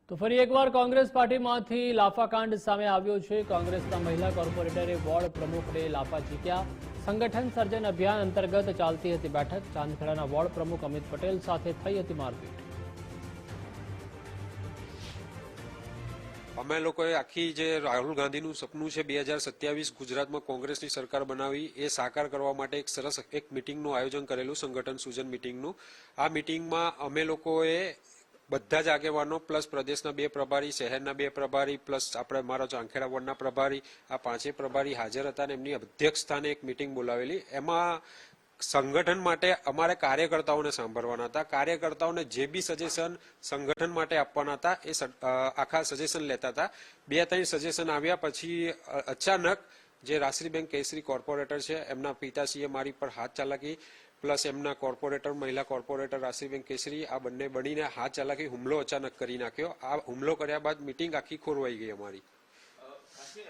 તો ફરી એકવાર કોંગ્રેસ પાર્ટીમાંથી લાફાકાંડ સામે આવ્યો છે। કોંગ્રેસના મહિલા કોર્પોરેટરે વોર્ડ પ્રમુખને લાફા ઝીક્યા। સંગઠન સર્જન અભિયાન અંતર્ગત ચાલતી હતી બેઠક। ચાંદખેડાના વોર્ડ પ્રમુખ અમિત પટેલ સાથે થઈ હતી મારપીટ। અમે લોકોએ આખી જે રાહુલ ગાંધીનું સપનું છે 2027 ગુજરાતમાં કોંગ્રેસની સરકાર બનાવી એ સાકાર કરવા માટે એક સરસ એક મિટિંગનું આયોજન કરેલું, સંગઠન સૂજન મિટિંગનું। આ મિટિંગમાં અમે લોકોએ બધા જ આગેવાનો પ્લસ પ્રદેશના 2 પ્રભારી, શહેરના 2 પ્રભારી પ્લસ આપણે મારા ચાંદખેડા વોર્ડના પ્રભારી, આ 5 પ્રભારી હાજર હતા અને એમની અધ્યક્ષ સ્થાને એક મિટિંગ બોલાવેલી। એમાં સંગઠન માટે અમારે કાર્યકર્તાઓને સાંભળવાના હતા। કાર્યકર્તાઓને જે બી સજેશન સંગઠન માટે આપવાના હતા એ આખા સજેશન લેતા હતા। 2-3 સજેશન આવ્યા પછી અચાનક જે રાશ્રીબેન કેસરી કોર્પોરેટર છે એમના પિતાશ્રીએ મારી પર હાથ ચાલાકી પ્લસ એમના કોર્પોરેટર, મહિલા કોર્પોરેટર રાશ્રીબેન કેસરી આ બંને બનીને હાથ ચાલાકી હુમલો અચાનક કરી નાખ્યો। આ હુમલો કર્યા બાદ મિટિંગ આખી ખોરવાઈ ગઈ અમારી।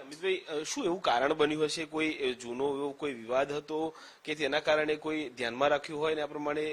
અમિતભાઈ, શું એવું કારણ બન્યું હશે? કોઈ જૂનો એવો કોઈ વિવાદ હતો કે તેના કારણે કોઈ ધ્યાનમાં રાખ્યું હોય ને આ પ્રમાણે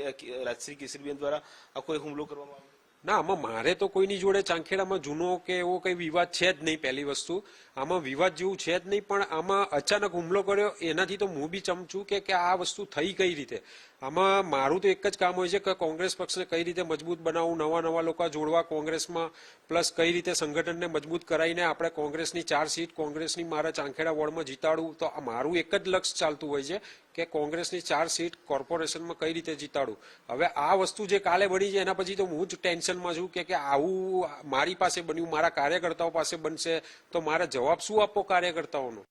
રાજશ્રી કેસરીબેન દ્વારા આ કોઈ હુમલો કરવામાં આવ્યો? ના, આમાં મારે તો કોઈની જોડે ચાંદખેડામાં જૂનો કે એવો કઈ વિવાદ છે જ નહીં। પહેલી વસ્તુ આમાં વિવાદ જેવું છે જ નહીં, પણ આમાં અચાનક હુમલો કર્યો એનાથી તો હું બી ચમચું કે આ વસ્તુ થઈ કઈ રીતે। આમાં મારું તો એક જ કામ હોય છે કે કોંગ્રેસ પક્ષને કઈ રીતે મજબૂત બનાવવું, નવા લોકો જોડવા કોંગ્રેસમાં, પ્લસ કઈ રીતે સંગઠનને મજબૂત કરાવીને આપણે કોંગ્રેસની 4 સીટ કોંગ્રેસની મારા ચાંદખેડા વોર્ડમાં જીતાડવું। તો મારું એક જ લક્ષ્ય ચાલતું હોય છે કે કોંગ્રેસની 4 સીટ કોર્પોરેશનમાં કઈ રીતે જીતાડું। હવે આ વસ્તુ જે કાલે બની છે એના પછી તો હું જ ટેન્શનમાં છું કે આવું મારી પાસે બન્યું, મારા કાર્યકર્તાઓ પાસે બનશે તો મારે જવાબ શું આપવો કાર્યકર્તાઓનો।